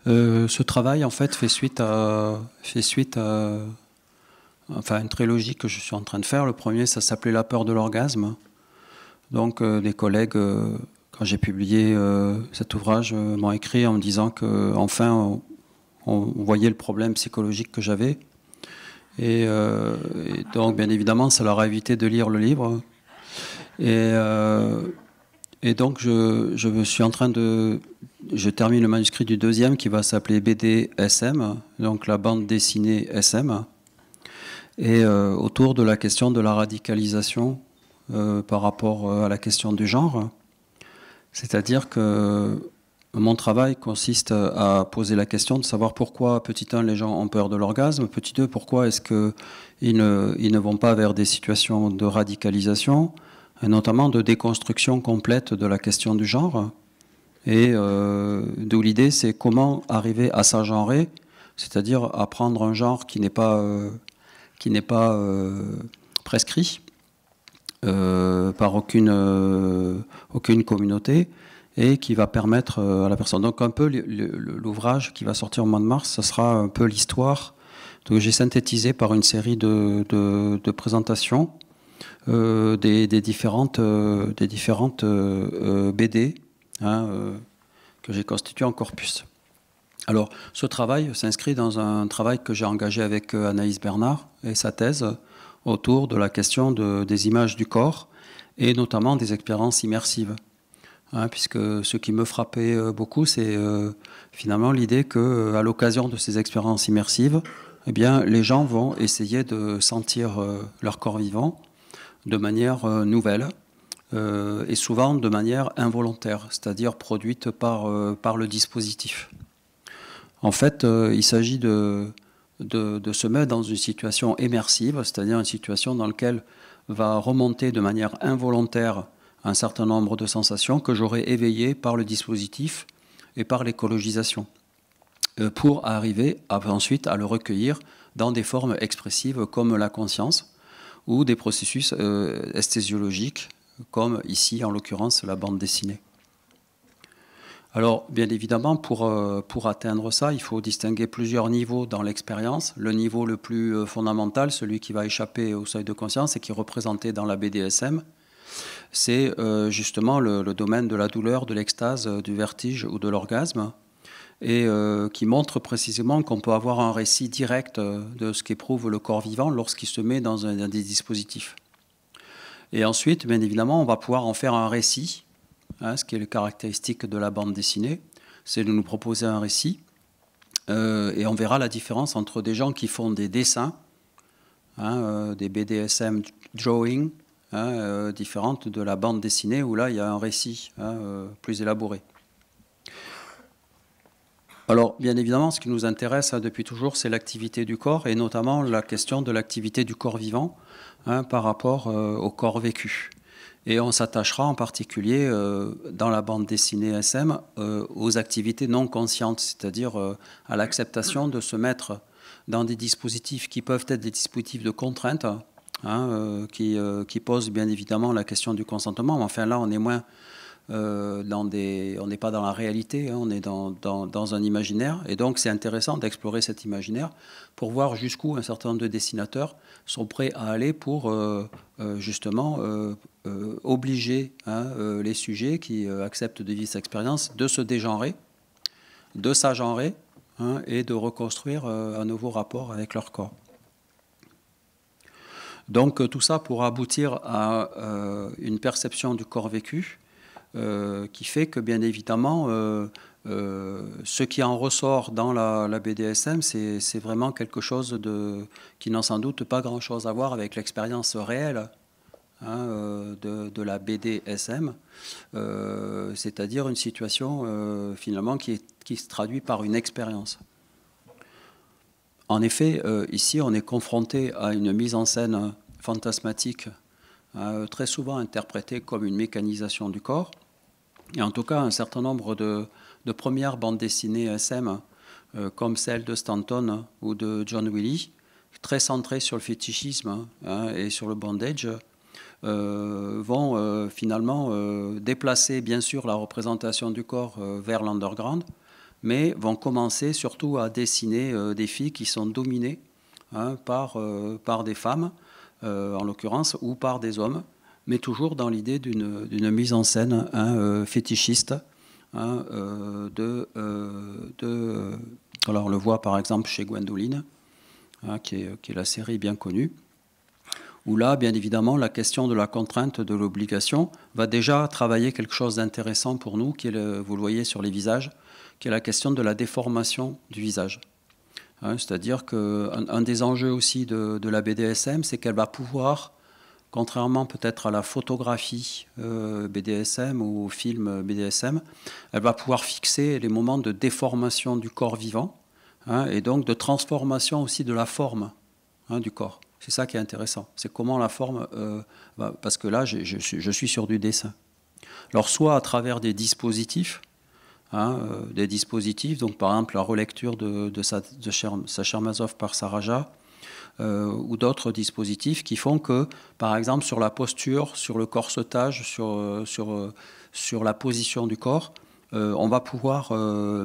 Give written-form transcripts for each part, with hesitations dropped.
Ce travail, en fait, fait suite à enfin, une trilogie que je suis en train de faire. Le premier, ça s'appelait La peur de l'orgasme. Donc, des collègues, quand j'ai publié cet ouvrage, m'ont écrit en me disant que, enfin, on voyait le problème psychologique que j'avais. Et donc, bien évidemment, ça leur a évité de lire le livre. Et, euh, et donc, je me suis en train de... Je termine le manuscrit du deuxième qui va s'appeler BDSM, donc la bande dessinée SM, et autour de la question de la radicalisation par rapport à la question du genre. C'est-à-dire que mon travail consiste à poser la question de savoir pourquoi, petit 1, les gens ont peur de l'orgasme, petit 2, pourquoi est-ce qu'ils ne vont pas vers des situations de radicalisation, et notamment de déconstruction complète de la question du genre. Et d'où l'idée, c'est comment arriver à s'agenrer, c'est-à-dire à prendre un genre qui n'est pas prescrit par aucune communauté et qui va permettre à la personne. Donc un peu l'ouvrage qui va sortir au mois de mars, ce sera un peu l'histoire que j'ai synthétisée par une série de présentations des différentes BD que j'ai constituées en corpus. Alors, ce travail s'inscrit dans un travail que j'ai engagé avec Anaïs Bernard et sa thèse autour de la question des images du corps et notamment des expériences immersives. Puisque ce qui me frappait beaucoup, c'est finalement l'idée qu'à l'occasion de ces expériences immersives, eh bien, les gens vont essayer de sentir leur corps vivant de manière nouvelle et souvent de manière involontaire, c'est-à-dire produite par le dispositif. En fait, il s'agit de se mettre dans une situation immersive, c'est-à-dire une situation dans laquelle va remonter de manière involontaire un certain nombre de sensations que j'aurais éveillées par le dispositif et par l'écologisation, pour arriver ensuite à le recueillir dans des formes expressives comme la conscience ou des processus esthésiologiques, comme ici en l'occurrence la bande dessinée. Alors, bien évidemment, pour atteindre ça, il faut distinguer plusieurs niveaux dans l'expérience. Le niveau le plus fondamental, celui qui va échapper au seuil de conscience et qui est représenté dans la BDSM, c'est justement le domaine de la douleur, de l'extase, du vertige ou de l'orgasme, et qui montre précisément qu'on peut avoir un récit direct de ce qu'éprouve le corps vivant lorsqu'il se met dans un des dispositifs. Et ensuite, bien évidemment, on va pouvoir en faire un récit. Ce qui est le caractéristique de la bande dessinée, c'est de nous proposer un récit et on verra la différence entre des gens qui font des dessins, des BDSM drawing, différentes de la bande dessinée où là il y a un récit plus élaboré. Alors bien évidemment ce qui nous intéresse depuis toujours c'est l'activité du corps et notamment la question de l'activité du corps vivant par rapport au corps vécu. Et on s'attachera en particulier dans la bande dessinée SM aux activités non conscientes, c'est-à-dire à l'acceptation de se mettre dans des dispositifs qui peuvent être des dispositifs de contrainte, qui posent bien évidemment la question du consentement. Mais enfin là, on est moins on n'est pas dans la réalité, on est dans un imaginaire. Et donc c'est intéressant d'explorer cet imaginaire pour voir jusqu'où un certain nombre de dessinateurs sont prêts à aller pour justement obliger les sujets qui acceptent de vivre cette expérience de se dégenrer, de s'agenrer et de reconstruire un nouveau rapport avec leur corps. Donc tout ça pour aboutir à une perception du corps vécu qui fait que bien évidemment ce qui en ressort dans la BDSM c'est vraiment quelque chose qui n'a sans doute pas grand chose à voir avec l'expérience réelle de la BDSM, c'est-à-dire une situation finalement qui se traduit par une expérience. En effet, ici on est confronté à une mise en scène fantasmatique très souvent interprétée comme une mécanisation du corps. Et en tout cas, un certain nombre de premières bandes dessinées SM, comme celle de Stanton ou de John Wiley, très centrées sur le fétichisme et sur le bondage, vont finalement déplacer bien sûr la représentation du corps vers l'underground, mais vont commencer surtout à dessiner des filles qui sont dominées par des femmes, en l'occurrence, ou par des hommes, mais toujours dans l'idée d'une mise en scène fétichiste. Alors on le voit par exemple chez Gwendoline, qui est la série bien connue, où là, bien évidemment, la question de la contrainte, de l'obligation, va déjà travailler quelque chose d'intéressant pour nous, qui est vous le voyez sur les visages, qui est la question de la déformation du visage. C'est-à-dire qu'un des enjeux aussi de la BDSM, c'est qu'elle va pouvoir, contrairement peut-être à la photographie BDSM ou au film BDSM, elle va pouvoir fixer les moments de déformation du corps vivant, et donc de transformation aussi de la forme du corps. C'est ça qui est intéressant. C'est comment la forme... parce que là, je suis sur du dessin. Alors, soit à travers des dispositifs, donc par exemple la relecture de Sacher Masoch par Saraja, ou d'autres dispositifs qui font que, par exemple, sur la posture, sur le corsetage, sur la position du corps, on va pouvoir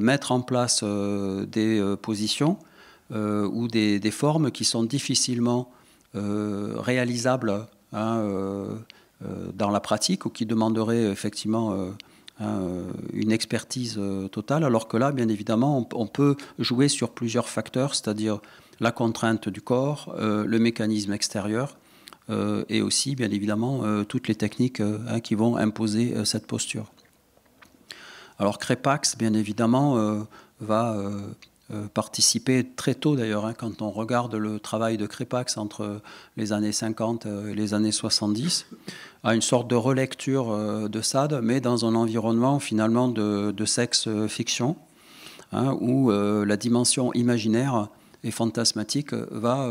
mettre en place des positions ou des formes qui sont difficilement réalisables dans la pratique, ou qui demanderaient effectivement une expertise totale, alors que là, bien évidemment, on peut jouer sur plusieurs facteurs, c'est-à-dire la contrainte du corps, le mécanisme extérieur, et aussi, bien évidemment, toutes les techniques qui vont imposer cette posture. Alors Crépax, bien évidemment, va participer très tôt d'ailleurs, quand on regarde le travail de Crépax entre les années 50 et les années 70, à une sorte de relecture de Sade, mais dans un environnement finalement de sexe-fiction, où la dimension imaginaire et fantasmatique va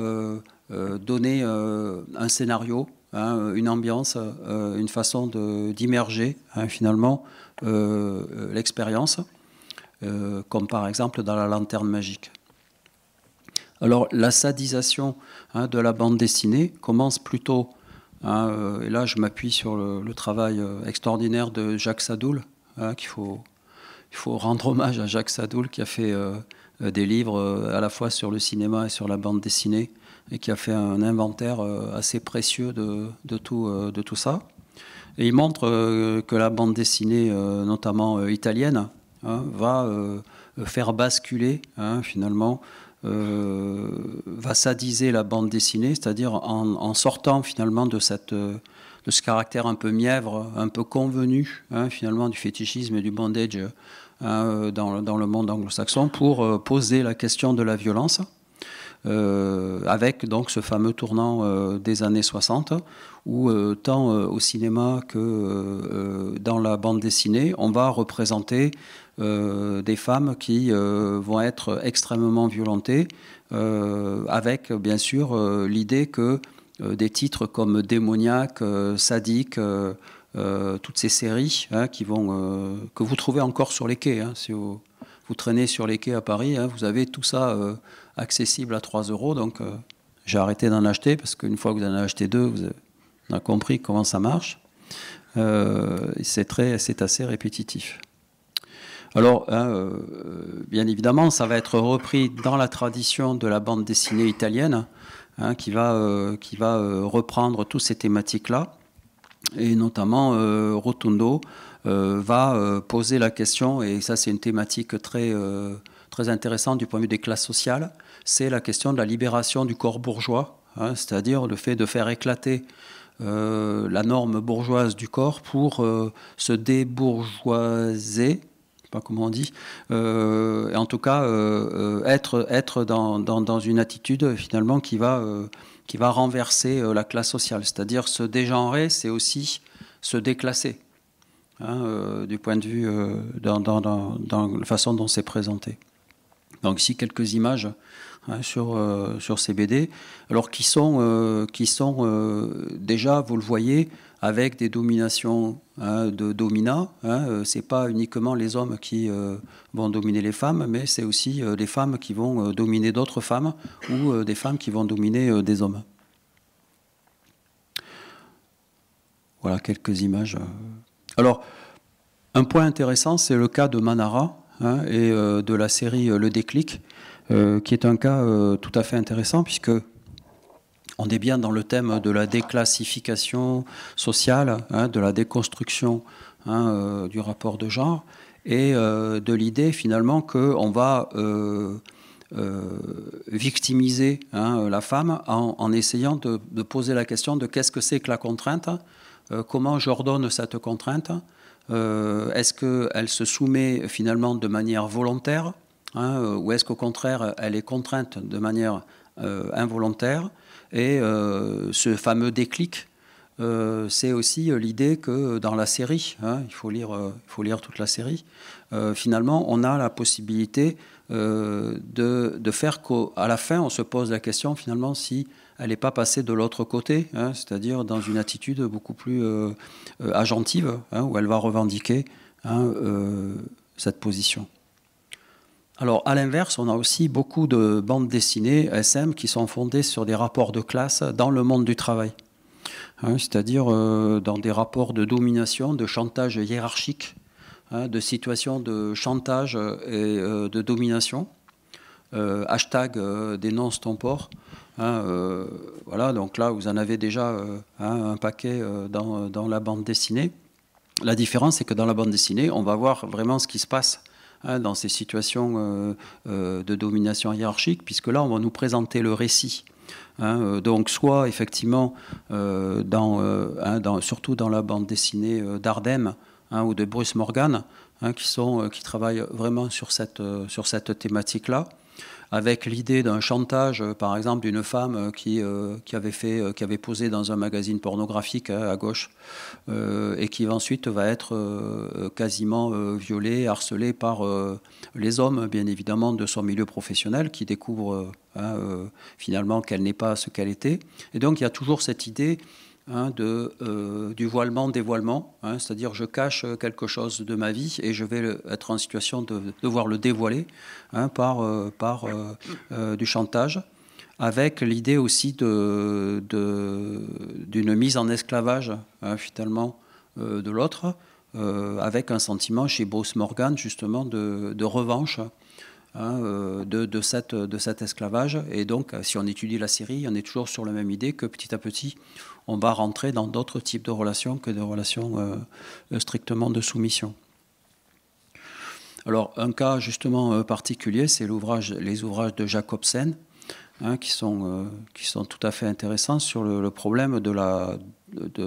donner un scénario, une ambiance, une façon d'immerger finalement l'expérience, comme par exemple dans la lanterne magique. Alors la sadisation de la bande dessinée commence plutôt, et là je m'appuie sur le travail extraordinaire de Jacques Sadoul, il faut rendre hommage à Jacques Sadoul, qui a fait des livres à la fois sur le cinéma et sur la bande dessinée, et qui a fait un inventaire assez précieux de tout ça. Et il montre que la bande dessinée, notamment italienne, va faire basculer, finalement, va sadiser la bande dessinée, c'est-à-dire en sortant finalement de ce caractère un peu mièvre, un peu convenu, finalement, du fétichisme et du bondage dans le monde anglo-saxon, pour poser la question de la violence, avec donc ce fameux tournant des années 60, où tant au cinéma que dans la bande dessinée, on va représenter des femmes qui vont être extrêmement violentées, avec bien sûr l'idée que des titres comme Démoniaque, Sadique, toutes ces séries que vous trouvez encore sur les quais, si vous traînez sur les quais à Paris, vous avez tout ça accessible à 3 €, donc j'ai arrêté d'en acheter, parce qu'une fois que vous en avez acheté 2, vous avez compris comment ça marche. C'est assez répétitif. Alors, bien évidemment, ça va être repris dans la tradition de la bande dessinée italienne, qui va reprendre toutes ces thématiques-là, et notamment Rotundo va poser la question, et ça c'est une thématique très intéressante du point de vue des classes sociales, c'est la question de la libération du corps bourgeois, c'est-à-dire le fait de faire éclater la norme bourgeoise du corps pour se débourgeoiser, pas comment on dit, et en tout cas être dans une attitude finalement qui va renverser la classe sociale. C'est-à-dire se dégenrer, c'est aussi se déclasser, du point de vue dans la façon dont c'est présenté. Donc ici quelques images sur ces BD, alors qui sont déjà, vous le voyez, avec des dominations de dominats. C'est pas uniquement les hommes qui vont dominer les femmes, mais c'est aussi les femmes qui vont dominer d'autres femmes, ou des femmes qui vont dominer des hommes. Voilà quelques images. Alors, un point intéressant, c'est le cas de Manara, et de la série Le Déclic, qui est un cas tout à fait intéressant, puisque on est bien dans le thème de la déclassification sociale, de la déconstruction du rapport de genre, et de l'idée finalement qu'on va victimiser la femme en essayant de poser la question de qu'est-ce que c'est que la contrainte, comment j'ordonne cette contrainte, est-ce qu'elle se soumet finalement de manière volontaire, ou est-ce qu'au contraire elle est contrainte de manière involontaire. Et ce fameux déclic, c'est aussi l'idée que dans la série, il faut lire toute la série, finalement on a la possibilité de faire qu'à la fin on se pose la question finalement si elle n'est pas passée de l'autre côté, c'est-à-dire dans une attitude beaucoup plus agentive, où elle va revendiquer cette position. Alors, à l'inverse, on a aussi beaucoup de bandes dessinées SM qui sont fondées sur des rapports de classe dans le monde du travail. C'est-à-dire dans des rapports de domination, de chantage hiérarchique, de situations de chantage et de domination. Hashtag dénonce ton port. Voilà, donc là, vous en avez déjà un paquet dans la bande dessinée. La différence, c'est que dans la bande dessinée, on va voir vraiment ce qui se passe dans ces situations de domination hiérarchique, puisque là, on va nous présenter le récit. Donc, soit effectivement, surtout dans la bande dessinée d'Ardem ou de Bruce Morgan, qui travaillent vraiment sur cette thématique-là, avec l'idée d'un chantage, par exemple, d'une femme qui avait posé dans un magazine pornographique à gauche et qui ensuite va être quasiment violée, harcelée par les hommes, bien évidemment, de son milieu professionnel, qui découvrent finalement qu'elle n'est pas ce qu'elle était. Et donc, il y a toujours cette idée du voilement-dévoilement, c'est-à-dire je cache quelque chose de ma vie et je vais être en situation de devoir le dévoiler par du chantage, avec l'idée aussi d'une mise en esclavage finalement de l'autre, avec un sentiment chez Bruce Morgan justement de revanche de cet esclavage. Et donc, si on étudie la série, on est toujours sur la même idée que petit à petit, on va rentrer dans d'autres types de relations que des relations strictement de soumission. Alors, un cas justement particulier, c'est les ouvrages de Jacobsen, qui sont tout à fait intéressants sur le problème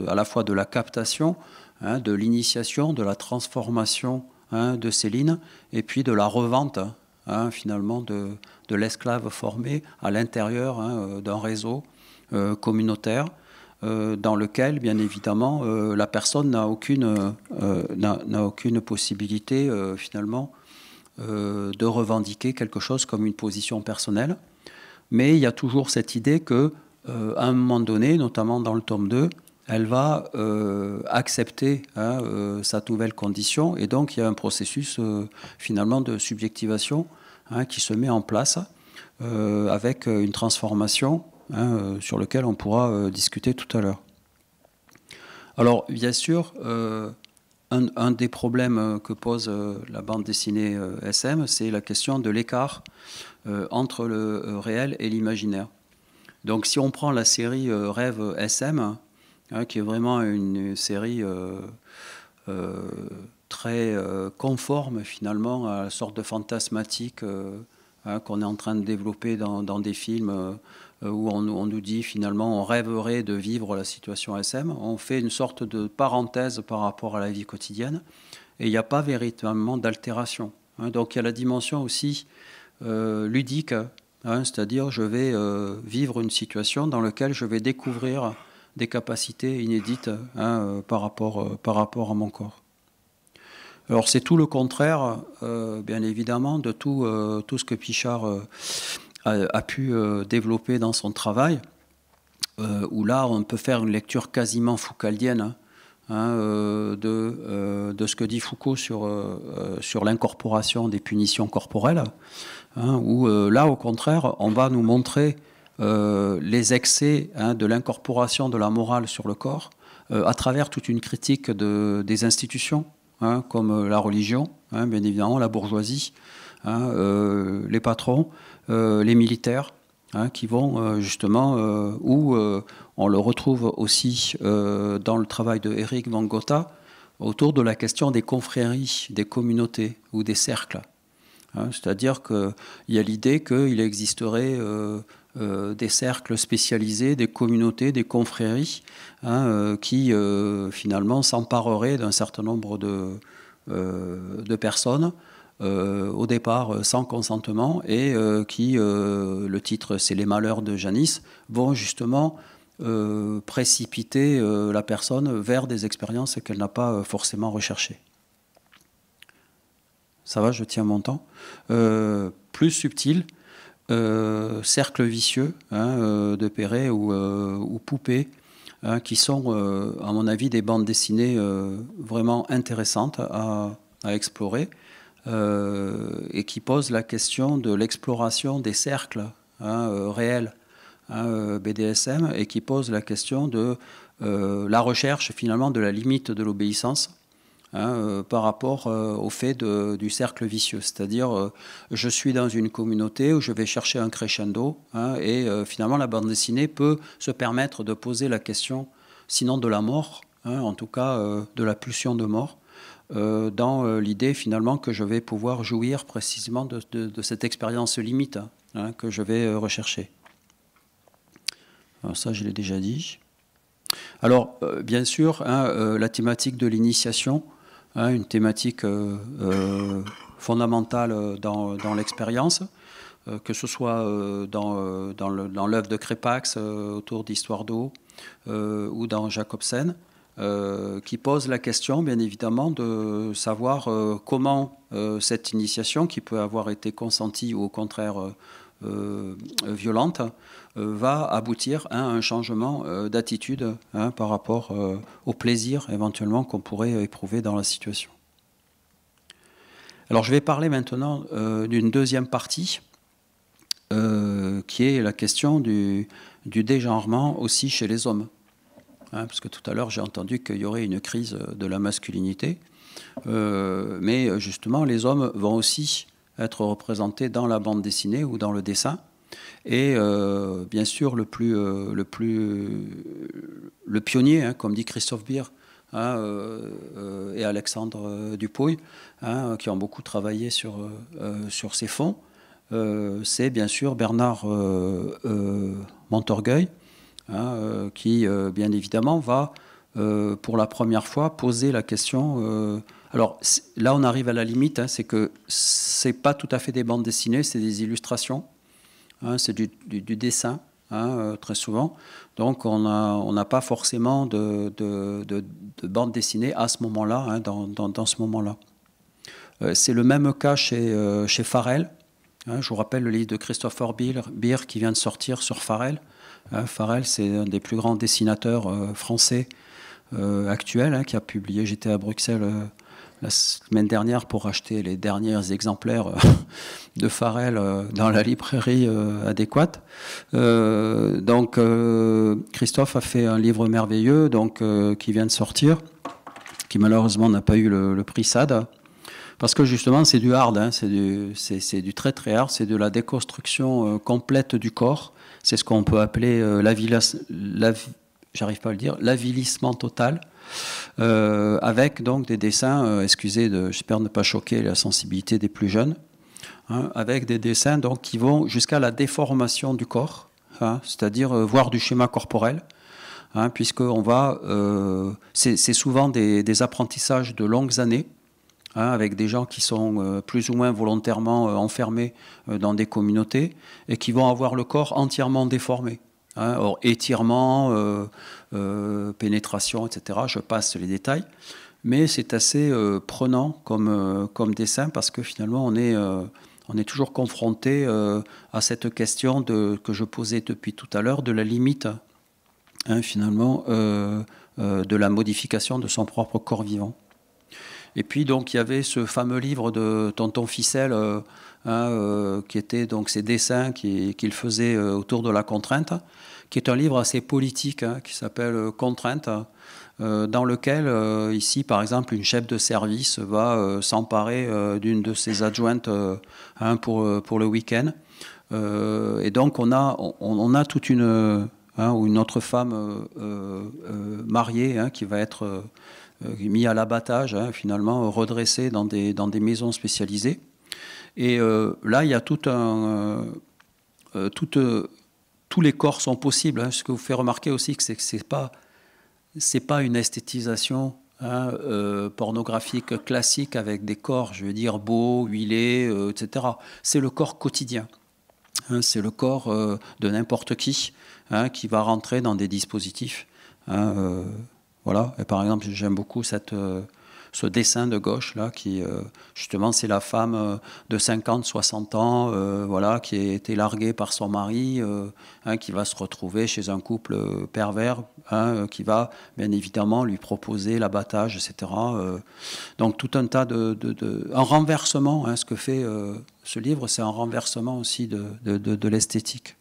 à la fois de la captation, de l'initiation, de la transformation de Céline, et puis de la revente finalement de l'esclave formé à l'intérieur d'un réseau communautaire dans lequel, bien évidemment, la personne n'a aucune possibilité finalement de revendiquer quelque chose comme une position personnelle. Mais il y a toujours cette idée qu'à un moment donné, notamment dans le tome 2, elle va accepter sa nouvelle condition, et donc il y a un processus finalement de subjectivation qui se met en place avec une transformation sur lequel on pourra discuter tout à l'heure. Alors bien sûr, un des problèmes que pose la bande dessinée SM, c'est la question de l'écart entre le réel et l'imaginaire. Donc si on prend la série Rêve SM, qui est vraiment une série très conforme finalement à la sorte de fantasmatique qu'on est en train de développer dans des films où on nous dit finalement on rêverait de vivre la situation SM. On fait une sorte de parenthèse par rapport à la vie quotidienne et il n'y a pas véritablement d'altération. Donc il y a la dimension aussi ludique, c'est-à-dire je vais vivre une situation dans laquelle je vais découvrir des capacités inédites par rapport à mon corps. Alors c'est tout le contraire, bien évidemment, de tout ce que Pichard a pu développer dans son travail, où là on peut faire une lecture quasiment foucaldienne de ce que dit Foucault sur l'incorporation des punitions corporelles, où là au contraire on va nous montrer les excès de l'incorporation de la morale sur le corps à travers toute une critique des institutions, comme la religion, hein, bien évidemment, la bourgeoisie, hein, les patrons, les militaires, hein, qui vont justement, où on le retrouve aussi dans le travail de Eric van Gotha, autour de la question des confréries, des communautés ou des cercles. Hein, c'est-à-dire qu'il y a l'idée qu'il existerait des cercles spécialisés, des communautés, des confréries, hein, qui finalement s'empareraient d'un certain nombre de personnes, au départ sans consentement, et qui, le titre c'est Les Malheurs de Janice, vont justement précipiter la personne vers des expériences qu'elle n'a pas forcément recherchées. Ça va, je tiens mon temps. Plus subtil, cercle vicieux, hein, de Perret ou Poupée, hein, qui sont, à mon avis, des bandes dessinées vraiment intéressantes à explorer, et qui posent la question de l'exploration des cercles, hein, réels, hein, BDSM, et qui posent la question de la recherche finalement de la limite de l'obéissance, hein, par rapport au fait du cercle vicieux. C'est-à-dire, je suis dans une communauté où je vais chercher un crescendo, hein, et finalement la bande dessinée peut se permettre de poser la question, sinon de la mort, hein, en tout cas de la pulsion de mort, dans l'idée finalement que je vais pouvoir jouir précisément de cette expérience limite, hein, que je vais rechercher. Alors ça, je l'ai déjà dit. Alors, bien sûr, hein, la thématique de l'initiation, hein, une thématique fondamentale dans l'expérience, que ce soit dans l'œuvre de Crépax autour d'Histoire d'eau, ou dans Jacobsen, qui pose la question, bien évidemment, de savoir comment cette initiation, qui peut avoir été consentie ou au contraire violente, va aboutir à un changement d'attitude, hein, par rapport au plaisir éventuellement qu'on pourrait éprouver dans la situation. Alors je vais parler maintenant d'une deuxième partie, qui est la question du dégenrement aussi chez les hommes. Hein, parce que tout à l'heure j'ai entendu qu'il y aurait une crise de la masculinité, mais justement les hommes vont aussi être représentés dans la bande dessinée ou dans le dessin. Et bien sûr le pionnier, hein, comme dit Christophe Beer, hein, et Alexandre Dupouy, hein, qui ont beaucoup travaillé sur ces fonds, c'est bien sûr Bernard Montorgueil, hein, qui bien évidemment va pour la première fois poser la question. Alors là on arrive à la limite, hein, c'est que c'est pas tout à fait des bandes dessinées, c'est des illustrations. Hein, c'est du dessin, hein, très souvent. Donc on n'a pas forcément de bande dessinée à ce moment-là, hein, dans ce moment-là. C'est le même cas chez Farrell. Hein, je vous rappelle le livre de Christopher Beer qui vient de sortir sur Farrell. Hein, Farrell, c'est un des plus grands dessinateurs français actuels, hein, qui a publié. J'étais à Bruxelles la semaine dernière pour acheter les derniers exemplaires de Farrell dans la librairie adéquate. Donc Christophe a fait un livre merveilleux, donc, qui vient de sortir, qui malheureusement n'a pas eu le prix SAD, parce que justement c'est du hard, hein, c'est du très très hard, c'est de la déconstruction complète du corps. C'est ce qu'on peut appeler j'arrive pas à le dire, l'avilissement total. Avec donc des dessins, j'espère ne pas choquer la sensibilité des plus jeunes, hein, avec des dessins donc, qui vont jusqu'à la déformation du corps, hein, c'est-à-dire voire du schéma corporel, hein, puisqu'on va, c'est souvent des apprentissages de longues années, hein, avec des gens qui sont plus ou moins volontairement enfermés dans des communautés et qui vont avoir le corps entièrement déformé. Hein, or, étirement, pénétration, etc. Je passe les détails. Mais c'est assez prenant comme dessin, parce que finalement, on est toujours confronté à cette question que je posais depuis tout à l'heure, de la limite, hein, finalement, de la modification de son propre corps vivant. Et puis donc il y avait ce fameux livre de Tonton Ficelle, qui était donc ces dessins qu'il faisait autour de la contrainte, qui est un livre assez politique, qui s'appelle Contrainte, dans lequel, ici, par exemple, une chef de service va s'emparer d'une de ses adjointes pour le week-end. Et donc, on a toute ou une autre femme mariée qui va être mise à l'abattage, finalement, redressée dans des maisons spécialisées. Et là, il y a tous les corps sont possibles. Ce que vous fait remarquer aussi, que c'est pas une esthétisation pornographique classique avec des corps, je veux dire, beaux, huilés, etc. C'est le corps quotidien. C'est le corps de n'importe qui va rentrer dans des dispositifs. Voilà. Et par exemple, j'aime beaucoup ce dessin de gauche là, qui justement c'est la femme de 50, 60 ans, voilà, qui a été larguée par son mari, qui va se retrouver chez un couple pervers, qui va bien évidemment lui proposer l'abattage, etc. Donc tout un tas un renversement. Ce que fait ce livre, c'est un renversement aussi de l'esthétique.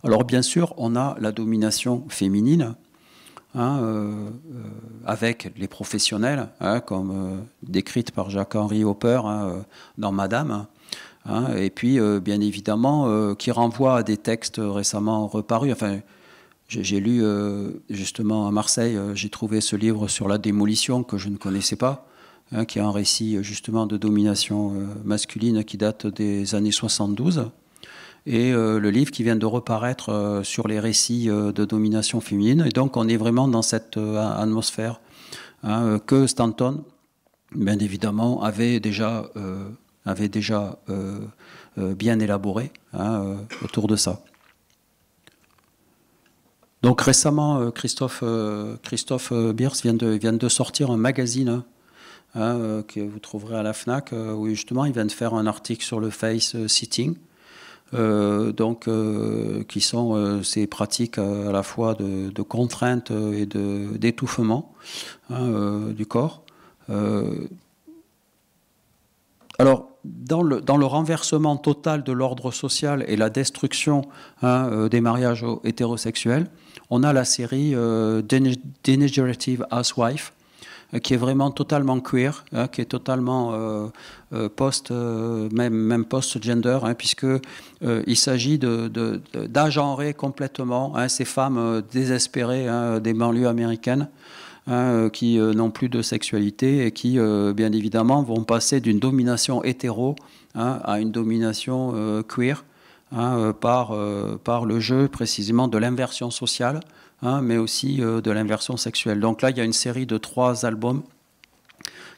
Alors bien sûr, on a la domination féminine, avec les professionnels, comme décrite par Jacques-Henri Hopper dans Madame, et puis bien évidemment qui renvoie à des textes récemment reparus. Enfin, j'ai lu justement à Marseille, j'ai trouvé ce livre sur la démolition que je ne connaissais pas, qui est un récit justement de domination masculine qui date des années 72. Et le livre qui vient de reparaître sur les récits de domination féminine. Et donc on est vraiment dans cette atmosphère que Stanton, bien évidemment, avait déjà bien élaboré autour de ça. Donc récemment, Christophe Beers vient de sortir un magazine que vous trouverez à la FNAC, où justement il vient de faire un article sur le face-sitting. Qui sont ces pratiques à la fois de contrainte et d'étouffement du corps. Alors, dans le renversement total de l'ordre social et la destruction des mariages hétérosexuels, on a la série Degenerative Housewife, qui est vraiment totalement queer, qui est totalement même post-gender, puisque il s'agit d'agenrer complètement ces femmes désespérées des banlieues américaines, qui n'ont plus de sexualité et qui, bien évidemment, vont passer d'une domination hétéro à une domination queer par le jeu précisément de l'inversion sociale, mais aussi de l'inversion sexuelle. Donc là, il y a une série de 3 albums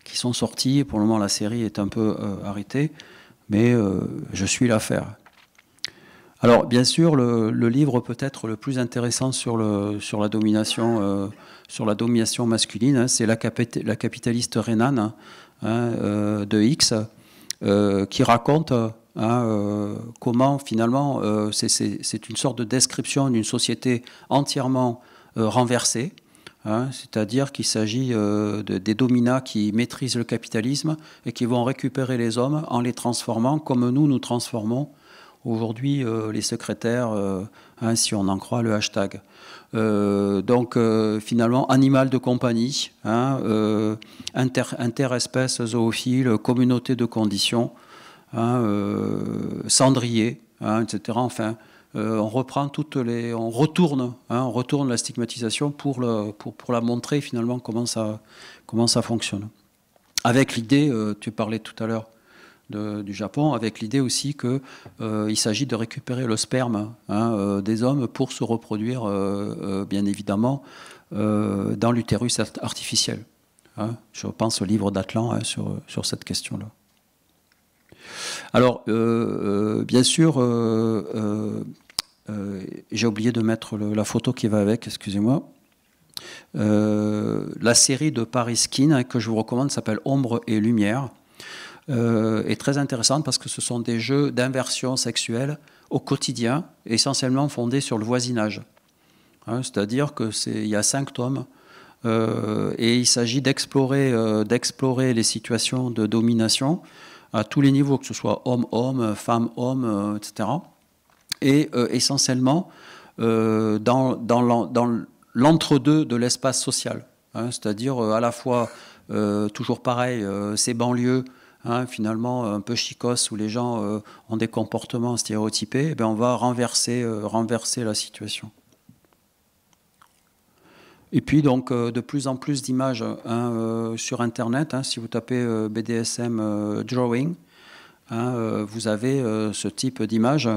qui sont sortis. Pour le moment, la série est un peu arrêtée, mais je suis l'affaire. Alors, bien sûr, le livre peut-être le plus intéressant sur la domination masculine, c'est la capitaliste Renan de X, qui raconte comment finalement c'est une sorte de description d'une société entièrement renversée, c'est-à-dire qu'il s'agit des dominats qui maîtrisent le capitalisme et qui vont récupérer les hommes en les transformant comme nous transformons aujourd'hui les secrétaires, si on en croit le hashtag. Finalement, animal de compagnie, interespèces zoophiles, communauté de conditions, cendrier, etc. Enfin, on reprend on retourne la stigmatisation pour la montrer finalement comment ça fonctionne. Avec l'idée, tu parlais tout à l'heure du Japon, avec l'idée aussi qu'il s'agit de récupérer le sperme des hommes pour se reproduire, bien évidemment, dans l'utérus artificiel. Je pense au livre d'Atlan sur cette question-là. Alors, bien sûr, j'ai oublié de mettre la photo qui va avec, excusez-moi. La série de Paris Skin que je vous recommande s'appelle Ombre et Lumière. Est très intéressante parce que ce sont des jeux d'inversion sexuelle au quotidien, essentiellement fondés sur le voisinage. C'est-à-dire qu'il y a 5 tomes et il s'agit d'explorer les situations de domination à tous les niveaux, que ce soit homme-homme, femme-homme, etc. Et essentiellement dans l'entre-deux de l'espace social, hein, c'est-à-dire à la fois, toujours pareil, ces banlieues, hein, finalement un peu chicos, où les gens ont des comportements stéréotypés, eh bien, on va renverser la situation. Et puis donc de plus en plus d'images, hein, sur Internet, hein, si vous tapez BDSM drawing, hein, vous avez ce type d'images,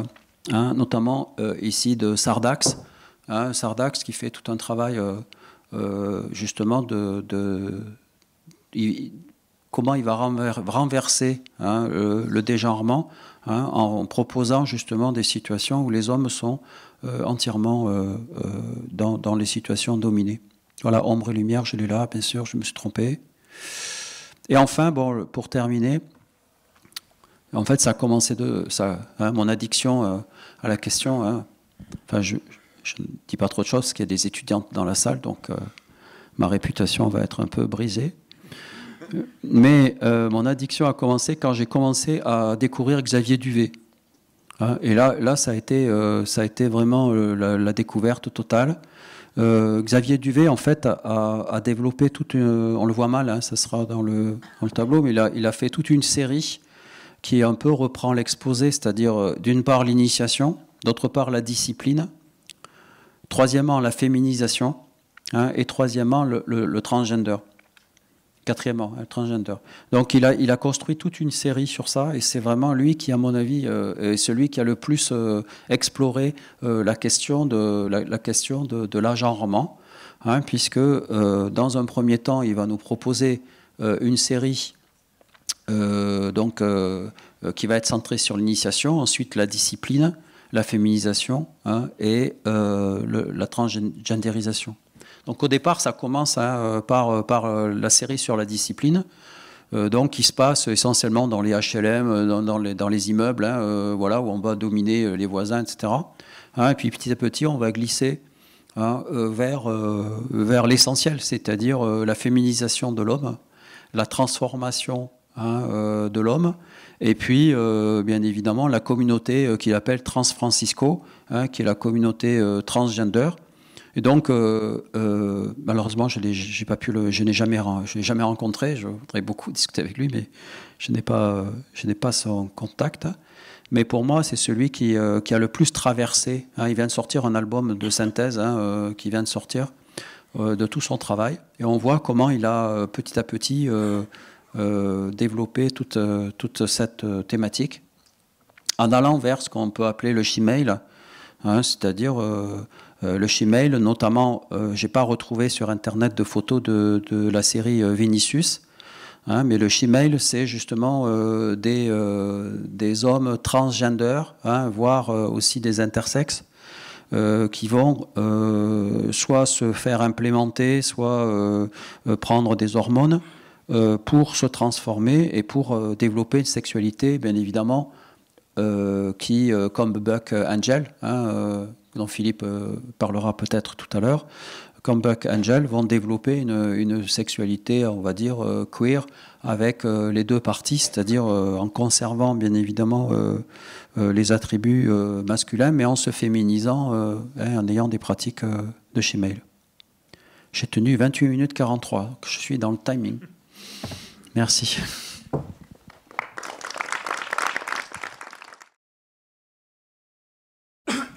hein, notamment ici de Sardax, hein, Sardax qui fait tout un travail justement comment il va renverser, hein, le dégenrement, hein, en proposant justement des situations où les hommes sont entièrement dans les situations dominées. Voilà, ombre et lumière, je l'ai là, bien sûr, je me suis trompé. Et enfin, bon, pour terminer, en fait, ça a commencé hein, mon addiction à la question. Hein, enfin, je ne dis pas trop de choses, parce qu'il y a des étudiantes dans la salle, donc ma réputation va être un peu brisée. Mais mon addiction a commencé quand j'ai commencé à découvrir Xavier Duvet. Hein, et là, ça a été vraiment la découverte totale. Xavier Duvet, en fait, a développé on le voit mal, hein, ça sera dans le tableau, mais il a fait toute une série qui un peu reprend l'exposé, c'est-à-dire d'une part l'initiation, d'autre part la discipline, troisièmement la féminisation, hein, et troisièmement le transgender. Quatrièmement, le transgender. Donc il a construit toute une série sur ça, et c'est vraiment lui qui, à mon avis, est celui qui a le plus exploré la question de l'agenrement, hein, puisque dans un premier temps, il va nous proposer une série qui va être centrée sur l'initiation, ensuite la discipline, la féminisation, hein, et la transgendérisation. Donc au départ, ça commence, hein, par la série sur la discipline, donc qui se passe essentiellement dans les HLM, dans les immeubles, hein, voilà, où on va dominer les voisins, etc. Hein, et puis petit à petit, on va glisser, hein, vers l'essentiel, c'est-à-dire la féminisation de l'homme, la transformation, hein, de l'homme, et puis bien évidemment la communauté qu'il appelle Transfrancisco, hein, qui est la communauté transgender. Et donc, malheureusement, je n'ai jamais rencontré. Je voudrais beaucoup discuter avec lui, mais je n'ai pas son contact. Mais pour moi, c'est celui qui a le plus traversé. Hein, il vient de sortir un album de synthèse, hein, qui vient de sortir de tout son travail. Et on voit comment il a petit à petit développé toute cette thématique en allant vers ce qu'on peut appeler le shemale, hein, c'est-à-dire le shemale, notamment, je n'ai pas retrouvé sur Internet de photos de la série Vinicius, hein, mais le shemale, c'est justement des hommes transgender, hein, voire aussi des intersexes, qui vont soit se faire implémenter, soit prendre des hormones pour se transformer et pour développer une sexualité, bien évidemment, qui, comme Buck Angel, hein, dont Philippe parlera peut-être tout à l'heure, comme Buck Angel, vont développer une sexualité, on va dire, queer, avec les deux parties, c'est-à-dire en conservant bien évidemment les attributs masculins, mais en se féminisant, en ayant des pratiques de shemale. J'ai tenu 28 minutes 43, je suis dans le timing. Merci.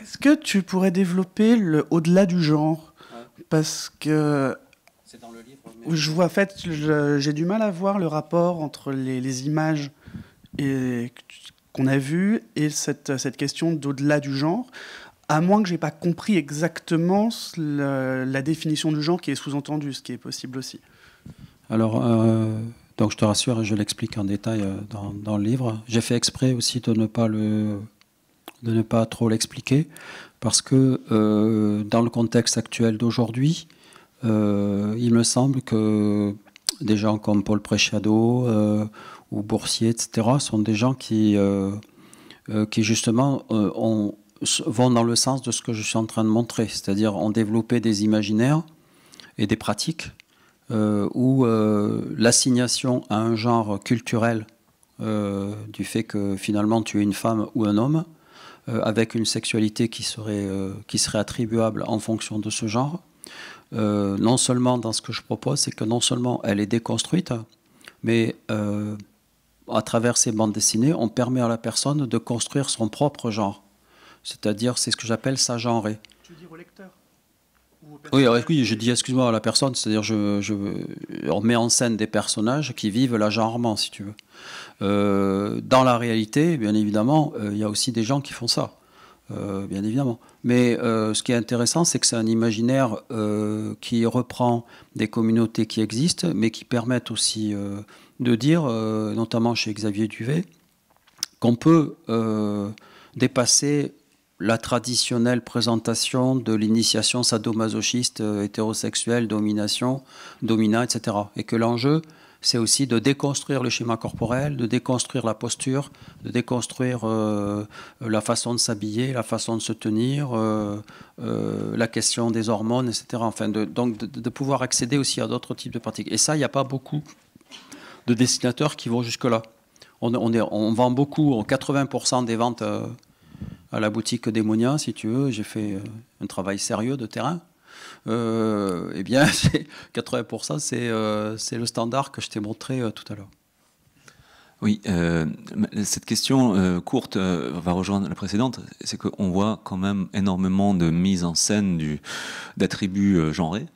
Est-ce que tu pourrais développer le au-delà du genre? Parce que c'est dans le livre, je vois, en fait, j'ai du mal à voir le rapport entre les images qu'on a vues et cette question d'au-delà du genre, à moins que je n'ai pas compris exactement la définition du genre qui est sous-entendue, ce qui est possible aussi. Alors, donc je te rassure, je l'explique en détail dans le livre. J'ai fait exprès aussi de ne pas trop l'expliquer, parce que dans le contexte actuel d'aujourd'hui, il me semble que des gens comme Paul Preciado ou Boursier, etc., sont des gens qui justement vont dans le sens de ce que je suis en train de montrer, c'est-à-dire ont développé des imaginaires et des pratiques, où l'assignation à un genre culturel du fait que finalement tu es une femme ou un homme, avec une sexualité qui serait attribuable en fonction de ce genre, non seulement dans ce que je propose, c'est que non seulement elle est déconstruite, mais à travers ces bandes dessinées, on permet à la personne de construire son propre genre. C'est-à-dire, c'est ce que j'appelle s'agenrer. Tu veux dire au lecteur ou au Oui, personnage? oui, je dis excuse-moi à la personne, c'est-à-dire on met en scène des personnages qui vivent l'agenrement, si tu veux. Dans la réalité, bien évidemment, il y a aussi des gens qui font ça, bien évidemment. Mais ce qui est intéressant, c'est que c'est un imaginaire qui reprend des communautés qui existent, mais qui permettent aussi de dire, notamment chez Xavier Duvet, qu'on peut dépasser la traditionnelle présentation de l'initiation sadomasochiste, hétérosexuelle, domination, dominat, etc. Et que l'enjeu, c'est aussi de déconstruire le schéma corporel, de déconstruire la posture, de déconstruire la façon de s'habiller, la façon de se tenir, la question des hormones, etc. Enfin, donc de pouvoir accéder aussi à d'autres types de pratiques. Et ça, il n'y a pas beaucoup de dessinateurs qui vont jusque-là. On vend beaucoup, 80% des ventes à la boutique Démonia, si tu veux. J'ai fait un travail sérieux de terrain. Eh bien, 80%, c'est le standard que je t'ai montré tout à l'heure. Oui, cette question courte va rejoindre la précédente. C'est qu'on voit quand même énormément de mise en scène d'attributs genrés.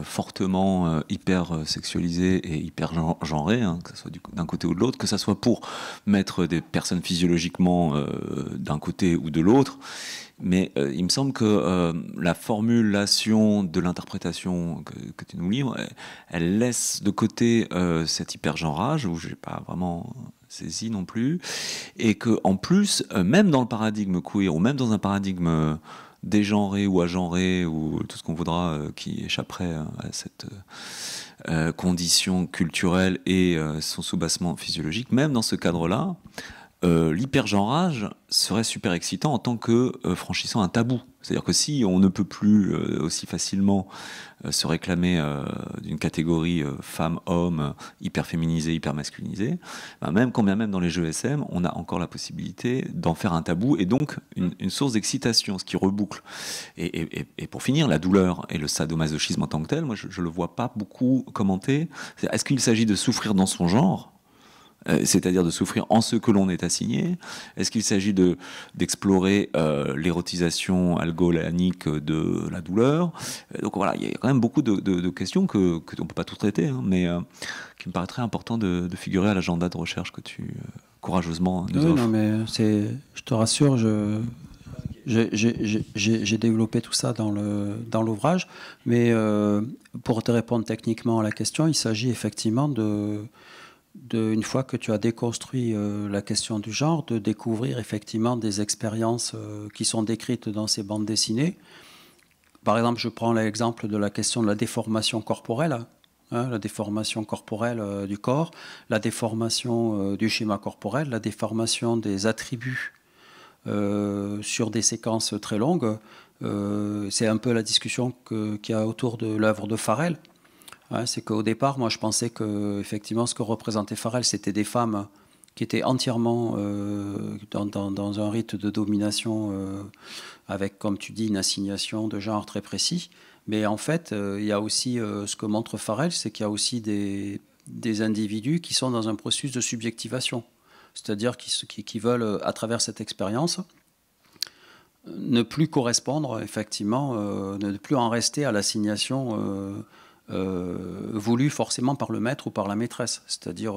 Fortement hyper sexualisé et hyper genré, hein, que ce soit d'un côté ou de l'autre, que ce soit pour mettre des personnes physiologiquement d'un côté ou de l'autre. Mais il me semble que la formulation de l'interprétation que tu nous livres, elle laisse de côté cet hypergenrage, où je n'ai pas vraiment saisi non plus, et qu'en plus, même dans le paradigme queer, ou même dans un paradigme dégenré ou agenré ou tout ce qu'on voudra qui échapperait à cette condition culturelle et son soubassement physiologique, même dans ce cadre-là, l'hypergenrage serait super excitant en tant que franchissant un tabou. C'est-à-dire que si on ne peut plus aussi facilement se réclamer d'une catégorie femme-homme hyper féminisée, hyper masculinisée, ben même quand bien même dans les jeux SM, on a encore la possibilité d'en faire un tabou et donc une source d'excitation, ce qui reboucle. Et pour finir, la douleur et le sadomasochisme en tant que tel, moi je ne le vois pas beaucoup commenté. Est-ce qu'il s'agit de souffrir dans son genre ? C'est-à-dire de souffrir en ce que l'on est assigné? Est-ce qu'il s'agit d'explorer l'érotisation algolanique de la douleur? Donc voilà, il y a quand même beaucoup de questions que on ne peut pas tout traiter, hein, mais qui me paraîtrait important de figurer à l'agenda de recherche que tu courageusement nous offres. Non, mais je te rassure, j'ai développé tout ça dans l'ouvrage, mais pour te répondre techniquement à la question, il s'agit effectivement une fois que tu as déconstruit la question du genre, de découvrir effectivement des expériences qui sont décrites dans ces bandes dessinées. Par exemple, je prends l'exemple de la question de la déformation corporelle, hein, la déformation corporelle du corps, la déformation du schéma corporel, la déformation des attributs sur des séquences très longues. C'est un peu la discussion qu'il y a autour de l'œuvre de Farrell. Ouais, c'est qu'au départ, moi, je pensais que effectivement, ce que représentait Farrell, c'était des femmes qui étaient entièrement dans un rite de domination, avec, comme tu dis, une assignation de genre très précis. Mais en fait, il y a aussi ce que montre Farrell, c'est qu'il y a aussi des individus qui sont dans un processus de subjectivation, c'est-à-dire qui veulent, à travers cette expérience, ne plus correspondre, effectivement, ne plus en rester à l'assignation voulu forcément par le maître ou par la maîtresse, c'est-à-dire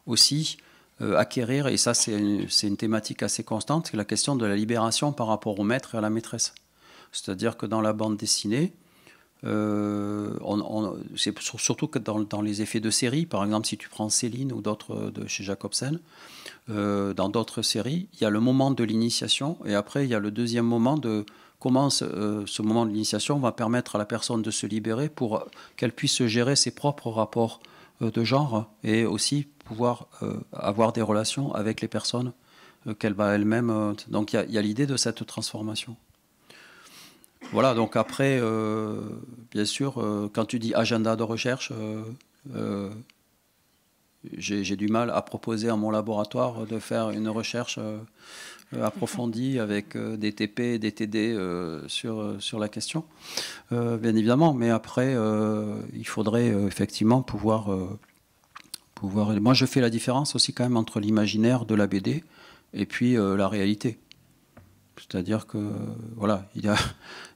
aussi acquérir, et ça c'est une thématique assez constante, c'est la question de la libération par rapport au maître et à la maîtresse. C'est-à-dire que dans la bande dessinée, c'est surtout que dans les effets de série, par exemple si tu prends Céline ou d'autres de chez Jacobsen, dans d'autres séries, il y a le moment de l'initiation et après il y a le deuxième moment de comment ce moment de l'initiation va permettre à la personne de se libérer pour qu'elle puisse gérer ses propres rapports de genre et aussi pouvoir avoir des relations avec les personnes qu'elle va elle-même. Donc il y a l'idée de cette transformation. Voilà, donc après, bien sûr, quand tu dis agenda de recherche, j'ai du mal à proposer à mon laboratoire de faire une recherche approfondie avec des TP et des TD sur la question, bien évidemment. Mais après, il faudrait effectivement pouvoir... Moi, je fais la différence aussi quand même entre l'imaginaire de la BD et puis la réalité. C'est-à-dire que voilà, il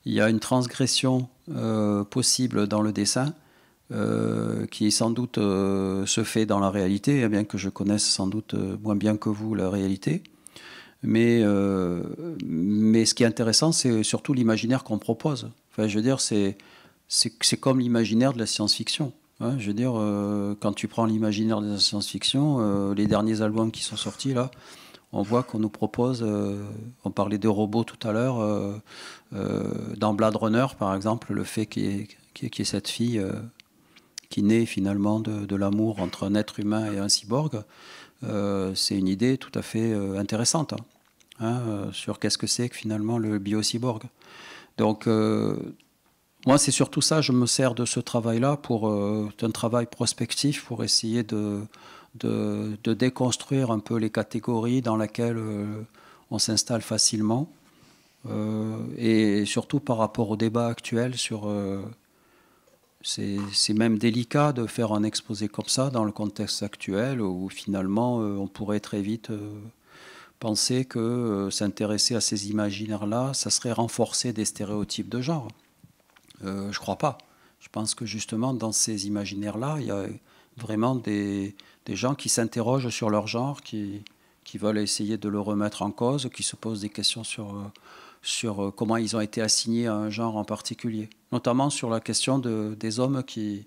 y a une transgression possible dans le dessin qui sans doute se fait dans la réalité, bien que je connaisse sans doute moins bien que vous la réalité. Mais ce qui est intéressant, c'est surtout l'imaginaire qu'on propose. Enfin, je veux dire, c'est comme l'imaginaire de la science-fiction. Hein, je veux dire, quand tu prends l'imaginaire de la science-fiction, les derniers albums qui sont sortis là, on voit qu'on nous propose, on parlait de robots tout à l'heure, dans Blade Runner par exemple, le fait qu'il y ait cette fille qui naît finalement de l'amour entre un être humain et un cyborg, c'est une idée tout à fait intéressante sur qu'est-ce que c'est que finalement le biocyborg. Donc moi c'est surtout ça, je me sers de ce travail-là pour un travail prospectif pour essayer de déconstruire un peu les catégories dans lesquelles on s'installe facilement et surtout par rapport au débat actuel sur... c'est même délicat de faire un exposé comme ça dans le contexte actuel où finalement on pourrait très vite penser que s'intéresser à ces imaginaires-là, ça serait renforcer des stéréotypes de genre. Je crois pas. Je pense que justement dans ces imaginaires-là, il y a vraiment des gens qui s'interrogent sur leur genre, qui veulent essayer de le remettre en cause, qui se posent des questions sur comment ils ont été assignés à un genre en particulier. Notamment sur la question des hommes c'est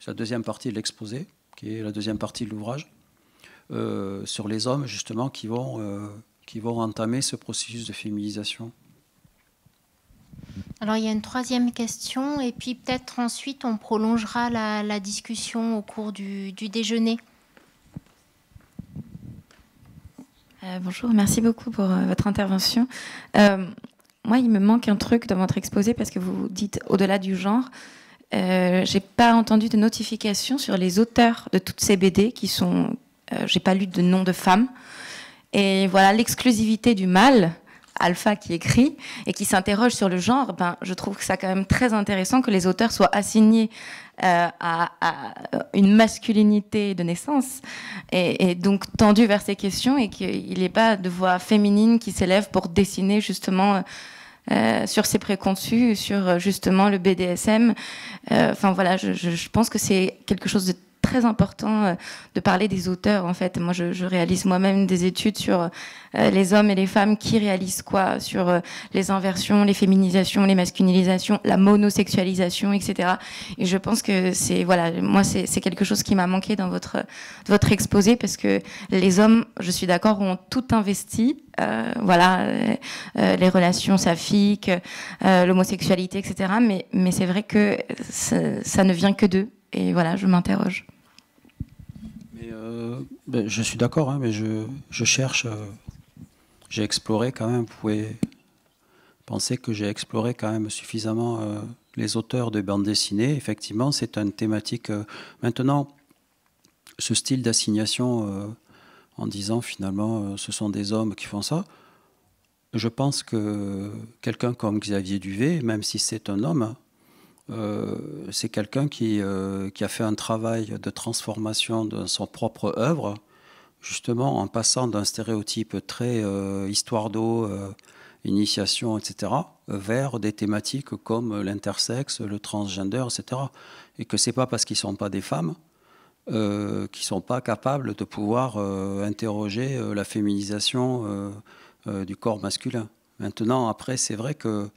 la deuxième partie de l'exposé, qui est la deuxième partie de l'ouvrage, sur les hommes justement qui vont entamer ce processus de féminisation. Alors il y a une troisième question et puis peut-être ensuite on prolongera la discussion au cours du déjeuner. Bonjour, merci beaucoup pour votre intervention. Moi, il me manque un truc dans votre exposé parce que vous dites au-delà du genre. J'ai pas entendu de notification sur les auteurs de toutes ces BD qui sont. J'ai pas lu de nom de femmes. Et voilà, l'exclusivité du mâle, alpha, qui écrit et qui s'interroge sur le genre. Je trouve que c'est quand même très intéressant que les auteurs soient assignés à une masculinité de naissance et donc tendus vers ces questions et qu'il n'y ait pas de voix féminine qui s'élève pour dessiner justement sur ces préconçus, sur justement le BDSM. Enfin voilà, je pense que c'est quelque chose de très important de parler des auteurs en fait. Moi je réalise moi-même des études sur les hommes et les femmes qui réalisent quoi, sur les inversions, les féminisations, les masculinisations, la monosexualisation, etc. Et je pense que c'est voilà, moi c'est quelque chose qui m'a manqué dans votre exposé parce que les hommes, je suis d'accord, ont tout investi. Voilà, les relations saphiques, l'homosexualité, etc. Mais c'est vrai que ça ne vient que d'eux. Et voilà, je m'interroge. Je suis d'accord, mais je cherche. J'ai exploré quand même. Vous pouvez penser que j'ai exploré quand même suffisamment les auteurs de bande dessinée. Effectivement, c'est une thématique. Maintenant, ce style d'assignation en disant finalement ce sont des hommes qui font ça. Je pense que quelqu'un comme Xavier Duvet, même si c'est un homme, c'est quelqu'un qui a fait un travail de transformation de son propre œuvre, justement en passant d'un stéréotype très histoire d'eau, initiation, etc., vers des thématiques comme l'intersexe, le transgender, etc. Et que c'est pas parce qu'ils sont pas des femmes qu'ils sont pas capables de pouvoir interroger la féminisation du corps masculin. Maintenant, après, c'est vrai que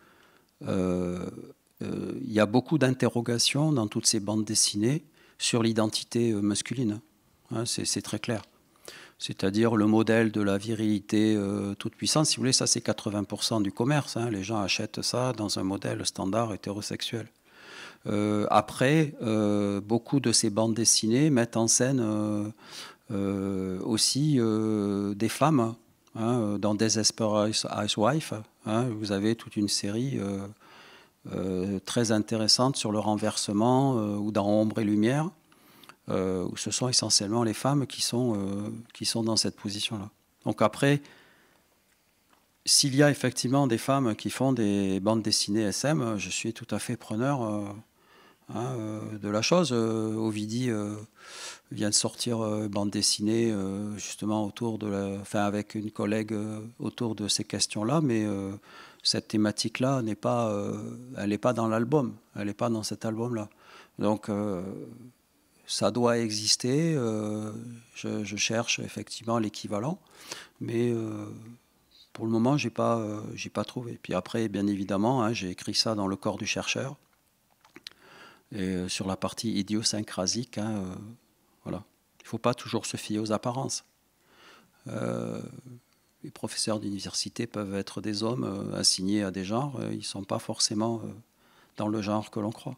il y a beaucoup d'interrogations dans toutes ces bandes dessinées sur l'identité masculine. Hein, c'est très clair. C'est-à-dire le modèle de la virilité toute puissante. Si vous voulez, ça c'est 80% du commerce. Hein. Les gens achètent ça dans un modèle standard hétérosexuel. Après, beaucoup de ces bandes dessinées mettent en scène aussi des femmes. Hein, dans Desperate Housewives, hein, vous avez toute une série très intéressantes sur le renversement ou dans Ombre et Lumière, où ce sont essentiellement les femmes qui sont dans cette position-là. Donc après, s'il y a effectivement des femmes qui font des bandes dessinées SM, je suis tout à fait preneur de la chose. Ovidie vient de sortir bande dessinée justement autour de avec une collègue autour de ces questions-là, mais cette thématique-là elle n'est pas dans l'album, elle n'est pas dans cet album-là. Donc ça doit exister. Je cherche effectivement l'équivalent, mais pour le moment, j'ai pas trouvé. Puis après, bien évidemment, j'ai écrit ça dans Le corps du chercheur. Et sur la partie idiosyncrasique, voilà. Il ne faut pas toujours se fier aux apparences. Les professeurs d'université peuvent être des hommes assignés à des genres. Ils ne sont pas forcément dans le genre que l'on croit.